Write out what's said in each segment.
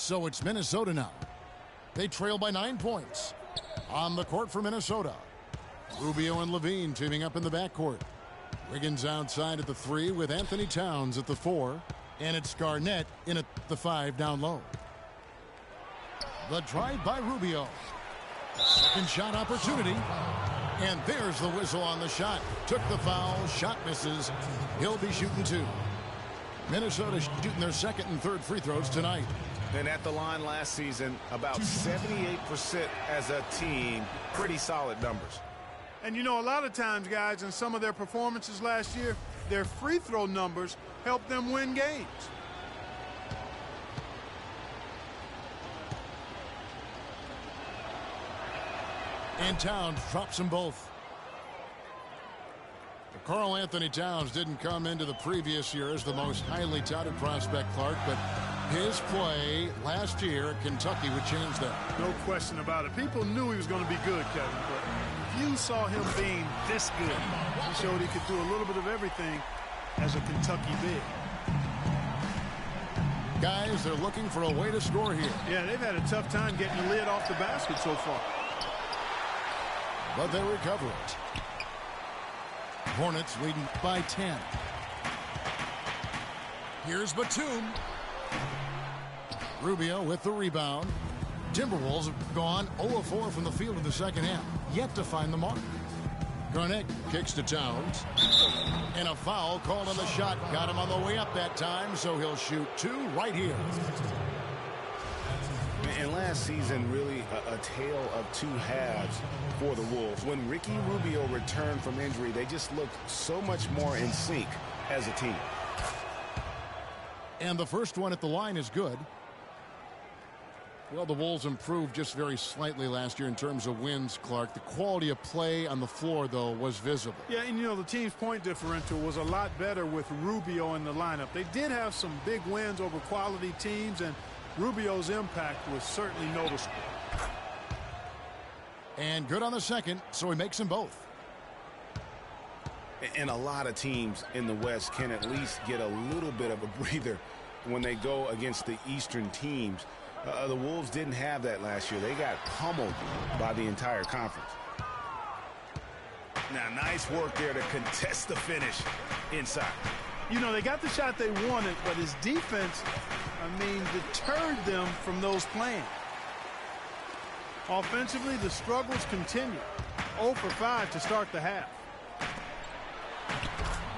So it's Minnesota now. They trail by 9 points. On the court for Minnesota, Rubio and Levine teaming up in the backcourt. Wiggins outside at the 3 with Anthony Towns at the 4. And it's Garnett in at the 5 down low. The drive by Rubio. Second shot opportunity. And there's the whistle on the shot. Took the foul. Shot misses. He'll be shooting 2. Minnesota shooting their second and third free throws tonight. And at the line last season, about 78% as a team. Pretty solid numbers. And you know, a lot of times, guys, in some of their performances last year, their free throw numbers helped them win games. And Towns drops them both. Karl Anthony Towns didn't come into the previous year as the most highly touted prospect, Clark, but his play last year at Kentucky would change that. No question about it. People knew he was going to be good, Kevin, but few saw him being this good. He showed he could do a little bit of everything as a Kentucky big. Guys, they're looking for a way to score here. Yeah, they've had a tough time getting the lid off the basket so far. But they recover it. Hornets leading by 10. Here's Batum. Rubio with the rebound. Timberwolves have gone 0-4 from the field in the second half. Yet to find the mark. Garnett kicks to Towns. And a foul called on the shot. Got him on the way up that time, so he'll shoot 2 right here. And last season, really a tale of 2 halves for the Wolves. When Ricky Rubio returned from injury, they just looked so much more in sync as a team. And the first one at the line is good. Well, the Wolves improved just very slightly last year in terms of wins, Clark. The quality of play on the floor, though, was visible. Yeah, and you know, the team's point differential was a lot better with Rubio in the lineup. They did have some big wins over quality teams, and Rubio's impact was certainly noticeable. And good on the second, so he makes them both. And a lot of teams in the West can at least get a little bit of a breather when they go against the Eastern teams. The Wolves didn't have that last year. They got pummeled by the entire conference. Now, nice work there to contest the finish inside. You know, they got the shot they wanted, but his defense, deterred them from those plans. Offensively, the struggles continue. 0 for 5 to start the half.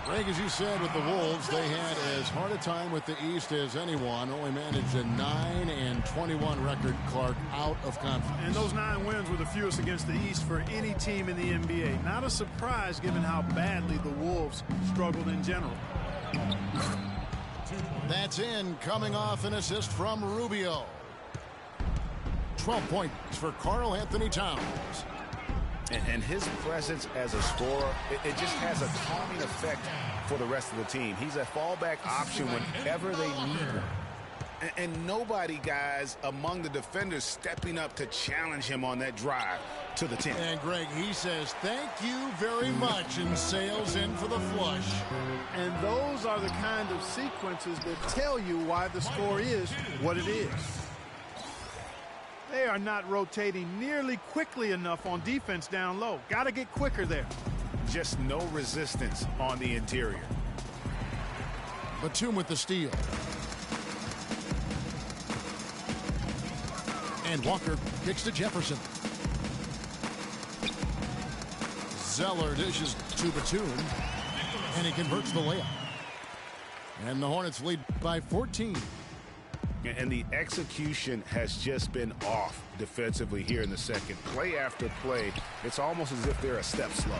Greg, as you said, with the Wolves, they had as hard a time with the East as anyone. Only managed a 9-21 record, Clark, out of conference. And those 9 wins were the fewest against the East for any team in the NBA. Not a surprise given how badly the Wolves struggled in general. That's in, coming off an assist from Rubio. 12 points for Karl Anthony Towns. And his presence as a scorer, it just has a calming effect for the rest of the team. He's a fallback option whenever they need one. And nobody, guys, among the defenders stepping up to challenge him on that drive to the 10. And, Greg, he says, thank you very much, and sails in for the flush. And those are the kind of sequences that tell you why the score is what it is. They are not rotating nearly quickly enough on defense down low. Got to get quicker there. Just no resistance on the interior. Batum with the steal. And Walker kicks to Jefferson. Zeller dishes to Batum. And he converts the layup. And the Hornets lead by 14. And the execution has just been off defensively here in the second. Play after play, it's almost as if they're a step slow.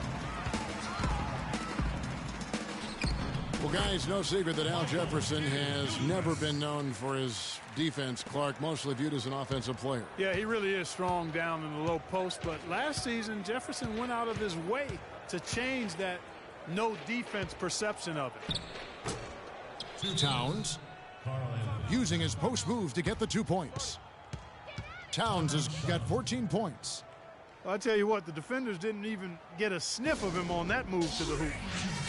Well, guys, no secret that Al Jefferson has never been known for his defense, Clark, mostly viewed as an offensive player. Yeah, he really is strong down in the low post, but last season Jefferson went out of his way to change that no defense perception of it. Towns using his post move to get the 2 points. Towns has got 14 points. Well, I tell you what, the defenders didn't even get a sniff of him on that move to the hoop.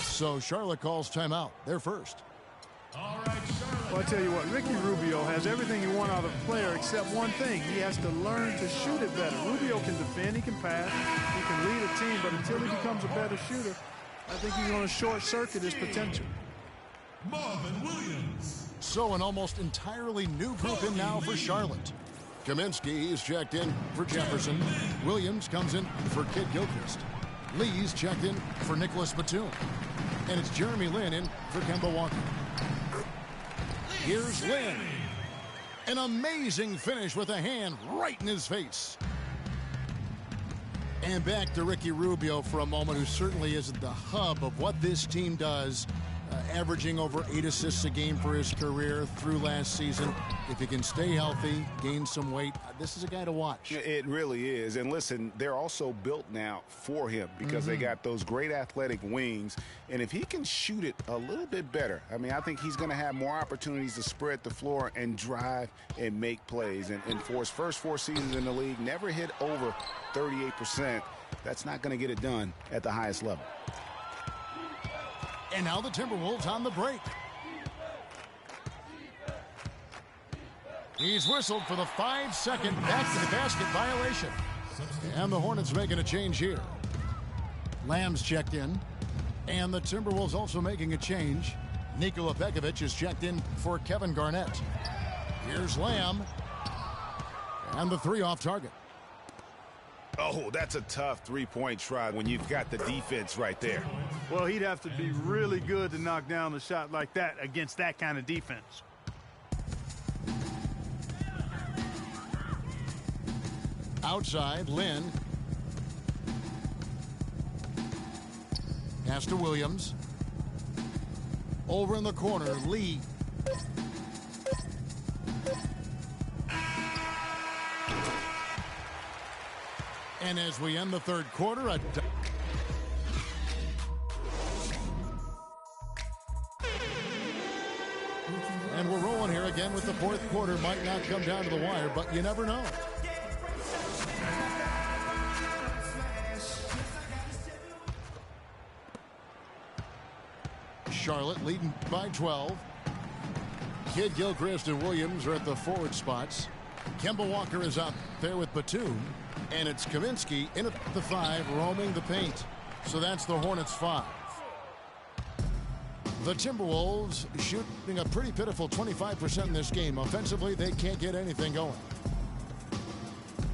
So Charlotte calls timeout. They're first. All right, Charlotte. Well, I tell you what, Ricky Rubio has everything you want out of a player except one thing. He has to learn to shoot it better. Rubio can defend, he can pass, he can lead a team, but until he becomes a better shooter, I think he's going to short-circuit his potential. Marvin Williams. So an almost entirely new group in now for Charlotte. Kaminsky is checked in for Jefferson. Williams comes in for Kid Gilchrist. Lee's checked in for Nicholas Batum. And it's Jeremy Lin in for Kemba Walker. Here's Lin. An amazing finish with a hand right in his face. And back to Ricky Rubio for a moment, who certainly is at the hub of what this team does, averaging over 8 assists a game for his career through last season. If he can stay healthy, gain some weight, this is a guy to watch. It really is. And listen, they're also built now for him because they got those great athletic wings. And if he can shoot it a little bit better, I mean, I think he's going to have more opportunities to spread the floor and drive and make plays. And for his first 4 seasons in the league, never hit over 38%. That's not going to get it done at the highest level. And now the Timberwolves on the break. He's whistled for the 5-second back-to-the-basket violation. And the Hornets making a change here. Lamb's checked in. And the Timberwolves also making a change. Nikola Pekovic is checked in for Kevin Garnett. Here's Lamb. And the 3 off target. Oh, that's a tough three-point try when you've got the defense right there. Well, he'd have to be really good to knock down a shot like that against that kind of defense. Outside, Lin. Pass to Williams. Over in the corner, Lee. And as we end the third quarter, and we're rolling here again with the fourth quarter. Might not come down to the wire, but you never know. Charlotte leading by 12. Kid Gilchrist and Williams are at the forward spots. Kemba Walker is out there with Batum. And it's Kaminsky in at the 5, roaming the paint. So that's the Hornets' 5. The Timberwolves shooting a pretty pitiful 25% in this game. Offensively, they can't get anything going.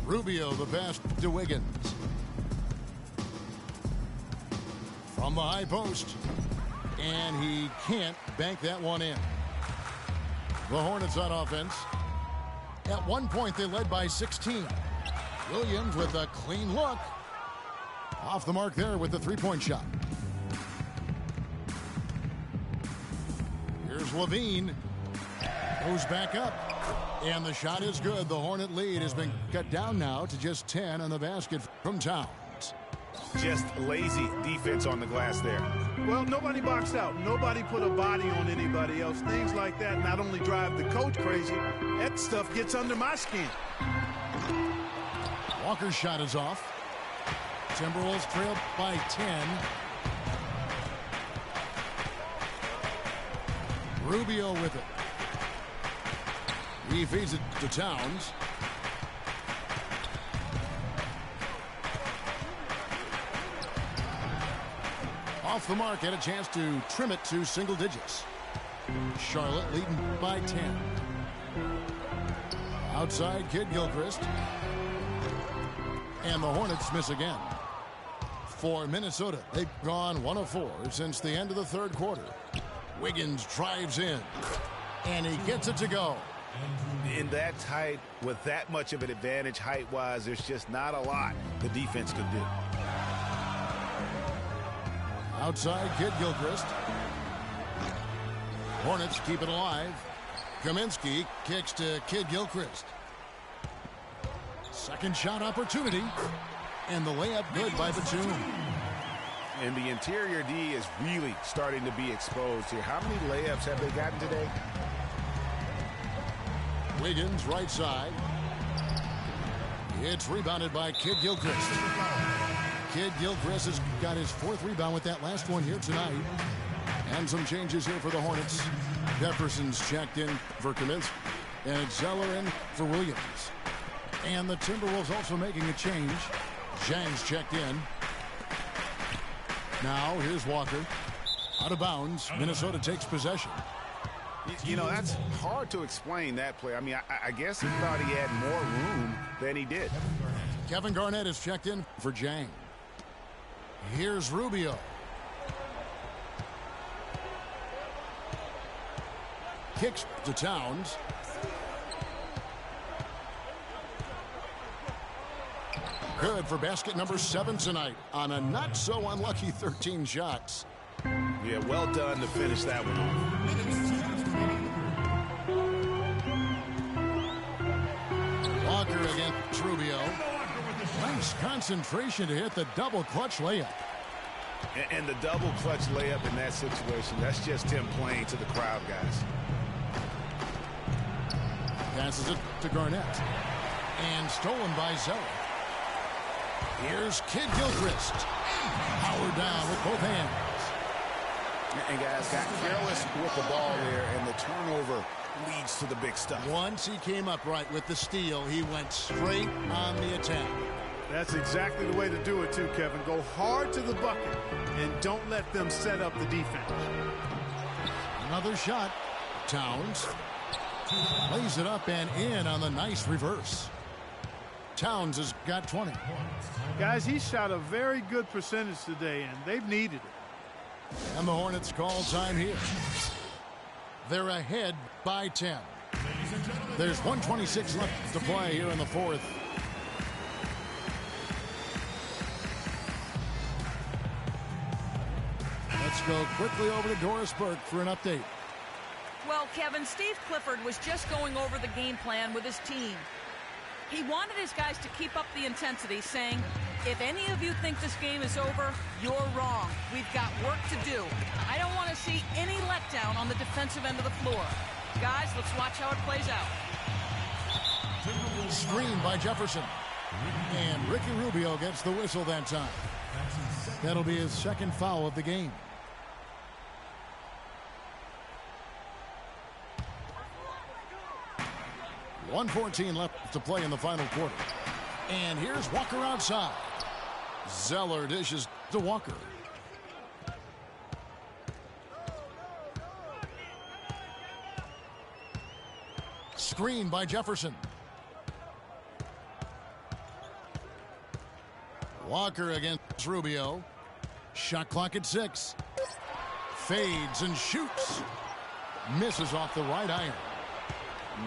Rubio, the pass to Wiggins. From the high post. And he can't bank that one in. The Hornets on offense. At one point, they led by 16. Williams with a clean look. Off the mark there with the 3-point shot. Here's Levine. Goes back up. And the shot is good. The Hornet lead has been cut down now to just 10 on the basket from Towns. Just lazy defense on the glass there. Well, nobody boxed out. Nobody put a body on anybody else. Things like that not only drive the coach crazy, that stuff gets under my skin. Walker's shot is off. Timberwolves trail by 10. Rubio with it. He feeds it to Towns. Off the mark and a chance to trim it to single digits. Charlotte leading by 10. Outside, Kid Gilchrist. And the Hornets miss again. For Minnesota, they've gone 1 of 4 since the end of the third quarter. Wiggins drives in, and he gets it to go. In that tight, with that much of an advantage height-wise, there's just not a lot the defense could do. Outside, Kid Gilchrist. Hornets keep it alive. Kaminsky kicks to Kid Gilchrist. Second shot opportunity. And the layup good by Batum. And the interior D is really starting to be exposed here. How many layups have they gotten today? Wiggins, right side. It's rebounded by Kid Gilchrist. Kid Gilchrist has got his 4th rebound with that last one here tonight. And some changes here for the Hornets. Jefferson's checked in for Kaminsky. And it's Zeller in for Williams. And the Timberwolves also making a change. Zhang's checked in. Now here's Walker. Out of bounds. Minnesota takes possession. You know, that's hard to explain that play. I mean, I guess he thought he had more room than he did. Kevin Garnett is checked in for Zhang. Here's Rubio. Kicks to Towns. Good for basket number 7 tonight on a not so unlucky 13 shots. Yeah, well done to finish that one off. Walker against Rubio. Nice concentration to hit the double clutch layup. And the double clutch layup in that situation, that's just him playing to the crowd, guys. Passes it to Garnett. And stolen by Zeller. Here's Kid Gilchrist. Powered down with both hands. And guys got careless with the ball there, and the turnover leads to the big stuff. Once he came up right with the steal, he went straight on the attack. That's exactly the way to do it too, Kevin. Go hard to the bucket and don't let them set up the defense. Another shot. Towns lays it up and in on the nice reverse. Towns has got 20. Guys, he shot a very good percentage today, and they've needed it. And the Hornets call time here. They're ahead by 10. There's 1:26 left to play here in the fourth. Let's go quickly over to Doris Burke for an update. Well, Kevin, Steve Clifford was just going over the game plan with his team. He wanted his guys to keep up the intensity, saying, if any of you think this game is over, you're wrong. We've got work to do. I don't want to see any letdown on the defensive end of the floor. Guys, let's watch how it plays out. Screen by Jefferson. And Ricky Rubio gets the whistle that time. That'll be his second foul of the game. .114 left to play in the final quarter. And here's Walker outside. Zeller dishes to Walker. Screen by Jefferson. Walker against Rubio. Shot clock at 6. Fades and shoots. Misses off the right iron.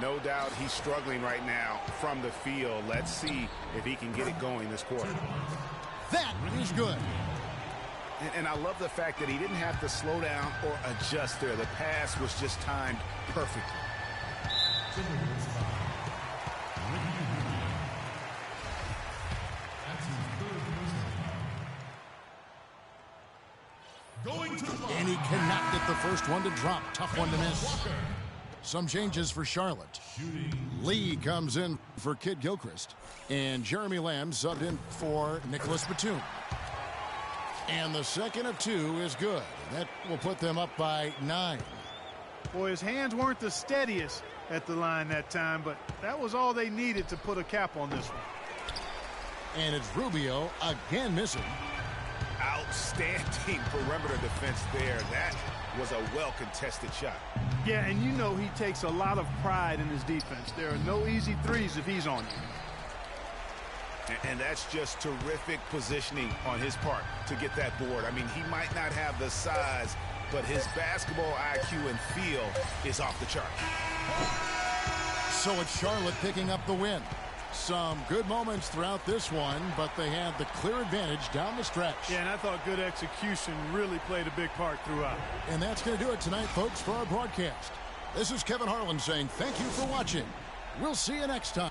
No doubt he's struggling right now from the field. Let's see if he can get it going this quarter. That is good. And I love the fact that he didn't have to slow down or adjust there. The pass was just timed perfectly. And he cannot get the first one to drop. Tough one to miss. Some changes for Charlotte. Lee comes in for Kid Gilchrist. And Jeremy Lamb subbed in for Nicholas Batum. And the second of 2 is good. That will put them up by 9. Boy, his hands weren't the steadiest at the line that time, but that was all they needed to put a cap on this one. And it's Rubio again missing. Outstanding perimeter defense there. That was a well-contested shot. Yeah, and you know he takes a lot of pride in his defense. There are no easy threes if he's on you. And that's just terrific positioning on his part to get that board. I mean, he might not have the size, but his basketball IQ and feel is off the chart. So it's Charlotte picking up the win. Some good moments throughout this one, but they had the clear advantage down the stretch. Yeah, and I thought good execution really played a big part throughout. And that's going to do it tonight, folks, for our broadcast. This is Kevin Harlan saying thank you for watching. We'll see you next time.